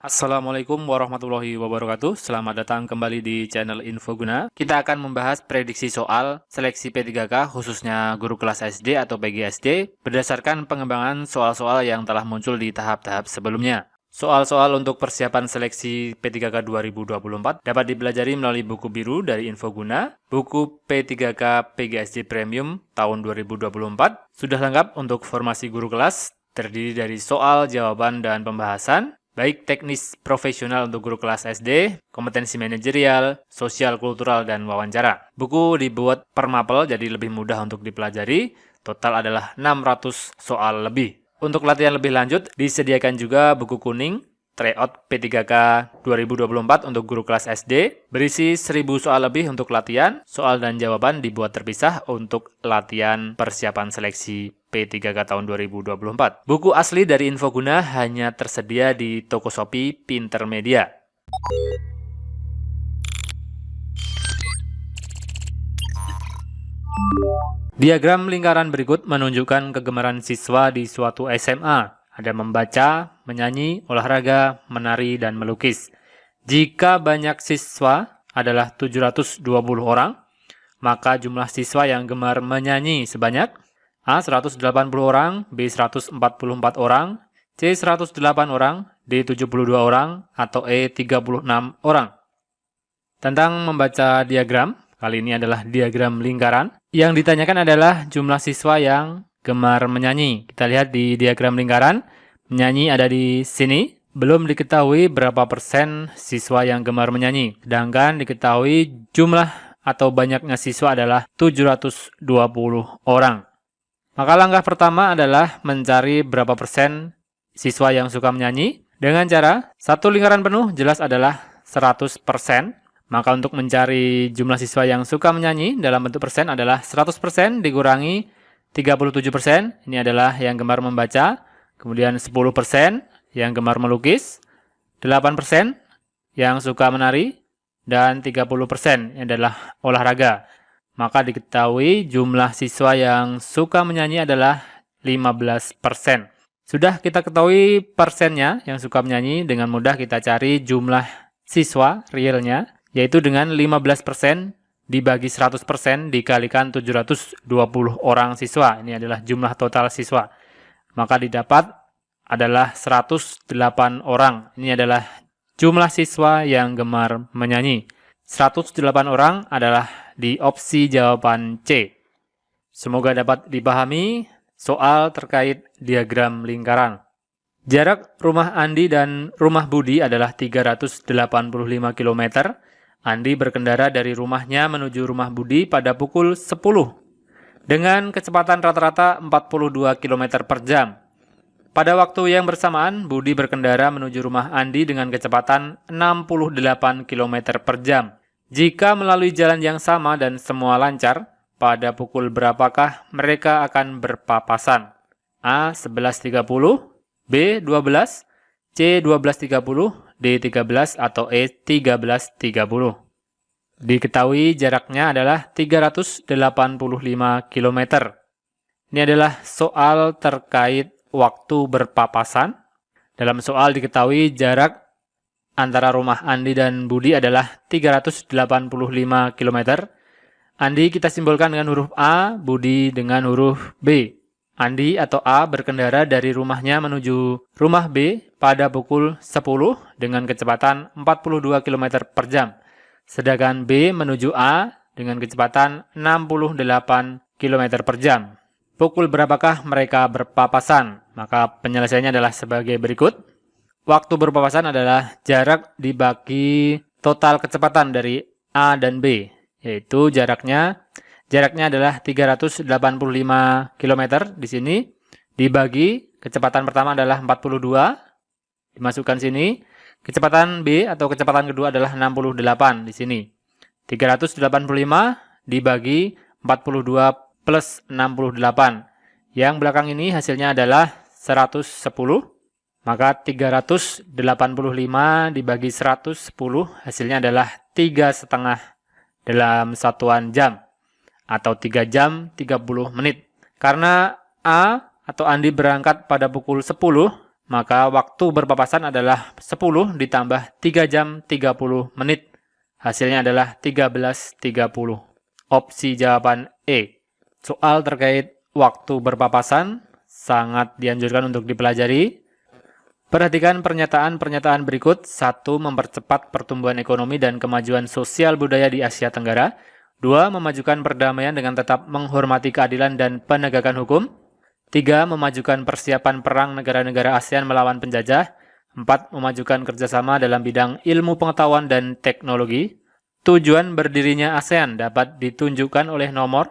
Assalamualaikum warahmatullahi wabarakatuh. Selamat datang kembali di channel Infoguna. Kita akan membahas prediksi soal seleksi P3K khususnya guru kelas SD atau PGSD berdasarkan pengembangan soal-soal yang telah muncul di tahap-tahap sebelumnya. Soal-soal untuk persiapan seleksi P3K 2024 dapat dipelajari melalui buku biru dari Infoguna, buku P3K PGSD Premium tahun 2024. Sudah lengkap untuk formasi guru kelas, terdiri dari soal, jawaban, dan pembahasan, baik teknis profesional untuk guru kelas SD, kompetensi manajerial, sosial kultural, dan wawancara. Buku dibuat per mapel jadi lebih mudah untuk dipelajari, total adalah 600 soal lebih. Untuk latihan lebih lanjut, disediakan juga buku kuning, Tryout P3K 2024 untuk guru kelas SD, berisi 1000 soal lebih untuk latihan, soal dan jawaban dibuat terpisah untuk latihan persiapan seleksi P3K tahun 2024. Buku asli dari Infoguna hanya tersedia di toko Shopee Pintermedia. Diagram lingkaran berikut menunjukkan kegemaran siswa di suatu SMA. Ada membaca, menyanyi, olahraga, menari, dan melukis. Jika banyak siswa adalah 720 orang, maka jumlah siswa yang gemar menyanyi sebanyak A. 180 orang, B. 144 orang, C. 108 orang, D. 72 orang, atau E. 36 orang. Tentang membaca diagram, kali ini adalah diagram lingkaran. Yang ditanyakan adalah jumlah siswa yang gemar menyanyi. Kita lihat di diagram lingkaran, menyanyi ada di sini. Belum diketahui berapa persen siswa yang gemar menyanyi. Sedangkan diketahui jumlah atau banyaknya siswa adalah 720 orang. Maka langkah pertama adalah mencari berapa persen siswa yang suka menyanyi. Dengan cara, satu lingkaran penuh jelas adalah 100%. Maka untuk mencari jumlah siswa yang suka menyanyi dalam bentuk persen adalah 100% dikurangi 37%. Ini adalah yang gemar membaca. Kemudian 10% yang gemar melukis. 8% yang suka menari. Dan 30% yang adalah olahraga. Maka diketahui jumlah siswa yang suka menyanyi adalah 15%. Sudah kita ketahui persennya yang suka menyanyi, dengan mudah kita cari jumlah siswa realnya, yaitu dengan 15% dibagi 100% dikalikan 720 orang siswa. Ini adalah jumlah total siswa. Maka didapat adalah 108 orang. Ini adalah jumlah siswa yang gemar menyanyi. 108 orang adalah di opsi jawaban C. Semoga dapat dipahami soal terkait diagram lingkaran. Jarak rumah Andi dan rumah Budi adalah 385 km. Andi berkendara dari rumahnya menuju rumah Budi pada pukul 10 dengan kecepatan rata-rata 42 km per jam. Pada waktu yang bersamaan, Budi berkendara menuju rumah Andi dengan kecepatan 68 km per jam. Jika melalui jalan yang sama dan semua lancar, pada pukul berapakah mereka akan berpapasan? A. 11.30, B. 12, C. 12.30, D. 13, atau E. 13.30. Diketahui jaraknya adalah 385 km. Ini adalah soal terkait waktu berpapasan. Dalam soal diketahui jarak antara rumah Andi dan Budi adalah 385 km. Andi kita simbolkan dengan huruf A, Budi dengan huruf B. Andi atau A berkendara dari rumahnya menuju rumah B pada pukul 10 dengan kecepatan 42 km per jam. Sedangkan B menuju A dengan kecepatan 68 km per jam. Pukul berapakah mereka berpapasan? Maka penyelesaiannya adalah sebagai berikut. Waktu berpapasan adalah jarak dibagi total kecepatan dari A dan B. Yaitu jaraknya adalah 385 km di sini. Dibagi, kecepatan pertama adalah 42. Dimasukkan sini. Kecepatan B atau kecepatan kedua adalah 68 di sini. 385 dibagi 42 plus 68. Yang belakang ini hasilnya adalah 110. Maka 385 dibagi 110 hasilnya adalah 3,5 dalam satuan jam. Atau 3 jam 30 menit. Karena A atau Andi berangkat pada pukul 10, maka waktu berpapasan adalah 10 ditambah 3 jam 30 menit. Hasilnya adalah 13.30. Opsi jawaban E. Soal terkait waktu berpapasan sangat dianjurkan untuk dipelajari. Perhatikan pernyataan-pernyataan berikut. 1. Mempercepat pertumbuhan ekonomi dan kemajuan sosial budaya di Asia Tenggara. 2. Memajukan perdamaian dengan tetap menghormati keadilan dan penegakan hukum. 3. Memajukan persiapan perang negara-negara ASEAN melawan penjajah. 4. Memajukan kerjasama dalam bidang ilmu pengetahuan dan teknologi. Tujuan berdirinya ASEAN dapat ditunjukkan oleh nomor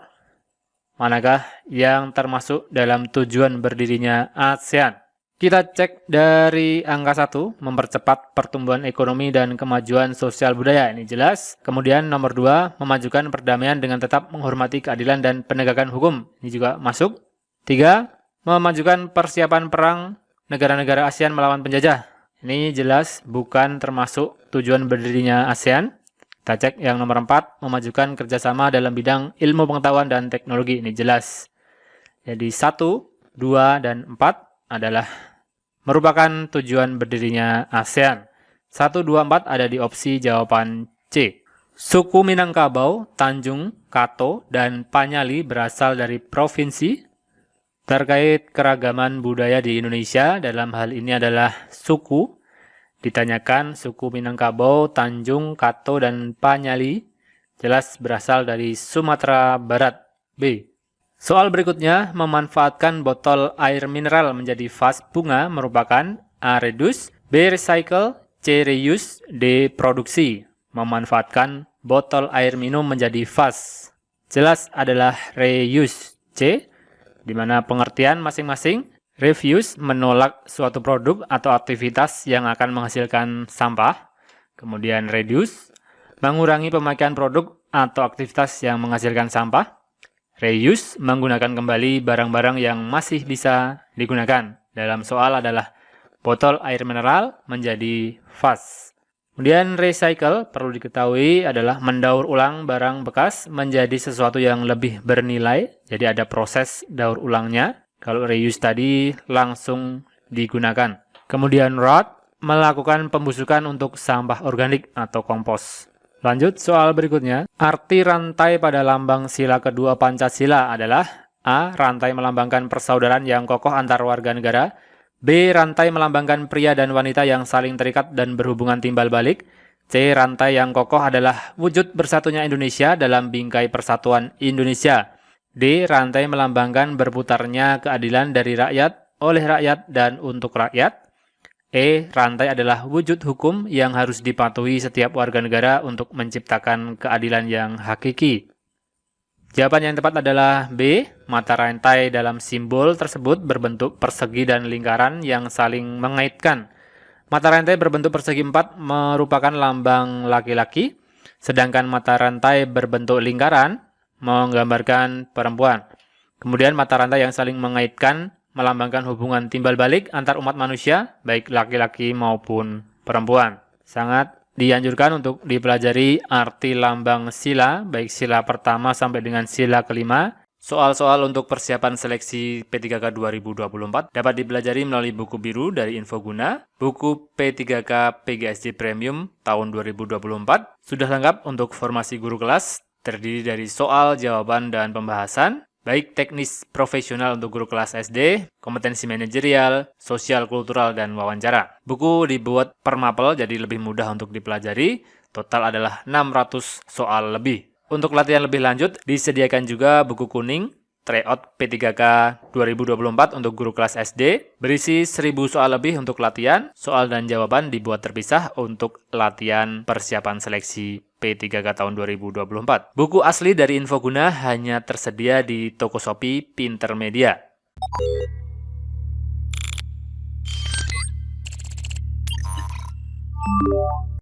manakah yang termasuk dalam tujuan berdirinya ASEAN. Kita cek dari angka 1, mempercepat pertumbuhan ekonomi dan kemajuan sosial budaya. Ini jelas. Kemudian nomor 2, memajukan perdamaian dengan tetap menghormati keadilan dan penegakan hukum. Ini juga masuk. 3, memajukan persiapan perang negara-negara ASEAN melawan penjajah. Ini jelas bukan termasuk tujuan berdirinya ASEAN. Kita cek yang nomor 4, memajukan kerjasama dalam bidang ilmu pengetahuan dan teknologi. Ini jelas. Jadi 1, 2, dan 4 adalah merupakan tujuan berdirinya ASEAN. 1, 2, 4 ada di opsi jawaban C. Suku Minangkabau, Tanjung, Kato, dan Panyali berasal dari provinsi. Terkait keragaman budaya di Indonesia, dalam hal ini adalah suku. Ditanyakan suku Minangkabau, Tanjung, Kato, dan Panyali jelas berasal dari Sumatera Barat. B. Soal berikutnya, memanfaatkan botol air mineral menjadi vas bunga merupakan A. Reduce, B. Recycle, C. Reuse, D. Produksi. Memanfaatkan botol air minum menjadi vas. Jelas adalah reuse, C. Di mana pengertian masing-masing. Refuse, menolak suatu produk atau aktivitas yang akan menghasilkan sampah. Kemudian reduce, mengurangi pemakaian produk atau aktivitas yang menghasilkan sampah. Reuse, menggunakan kembali barang-barang yang masih bisa digunakan. Dalam soal adalah botol air mineral menjadi vas. Kemudian recycle, perlu diketahui adalah mendaur ulang barang bekas menjadi sesuatu yang lebih bernilai. Jadi ada proses daur ulangnya. Kalau reuse tadi langsung digunakan. Kemudian rot, melakukan pembusukan untuk sampah organik atau kompos. Lanjut soal berikutnya. Arti rantai pada lambang sila kedua Pancasila adalah A. Rantai melambangkan persaudaraan yang kokoh antar warga negara. B. Rantai melambangkan pria dan wanita yang saling terikat dan berhubungan timbal balik. C. Rantai yang kokoh adalah wujud bersatunya Indonesia dalam bingkai persatuan Indonesia. D. Rantai melambangkan berputarnya keadilan dari rakyat, oleh rakyat, dan untuk rakyat. E. Rantai adalah wujud hukum yang harus dipatuhi setiap warga negara untuk menciptakan keadilan yang hakiki. Jawaban yang tepat adalah B. Mata rantai dalam simbol tersebut berbentuk persegi dan lingkaran yang saling mengaitkan. Mata rantai berbentuk persegi 4 merupakan lambang laki-laki, sedangkan mata rantai berbentuk lingkaran menggambarkan perempuan. Kemudian mata rantai yang saling mengaitkan melambangkan hubungan timbal balik antar umat manusia, baik laki-laki maupun perempuan. Sangat dianjurkan untuk dipelajari arti lambang sila, baik sila pertama sampai dengan sila kelima. Soal-soal untuk persiapan seleksi P3K 2024 dapat dipelajari melalui buku biru dari Infoguna, buku P3K PGSD Premium tahun 2024. Sudah lengkap untuk formasi guru kelas, terdiri dari soal, jawaban, dan pembahasan, baik teknis profesional untuk guru kelas SD, kompetensi manajerial, sosial kultural, dan wawancara. Buku dibuat per mapel jadi lebih mudah untuk dipelajari, total adalah 600 soal lebih. Untuk latihan lebih lanjut, disediakan juga buku kuning, Tryout P3K 2024 untuk guru kelas SD, berisi 1000 soal lebih untuk latihan, soal dan jawaban dibuat terpisah untuk latihan persiapan seleksi P3K tahun 2024. Buku asli dari Infoguna hanya tersedia di toko Shopee Pintermedia.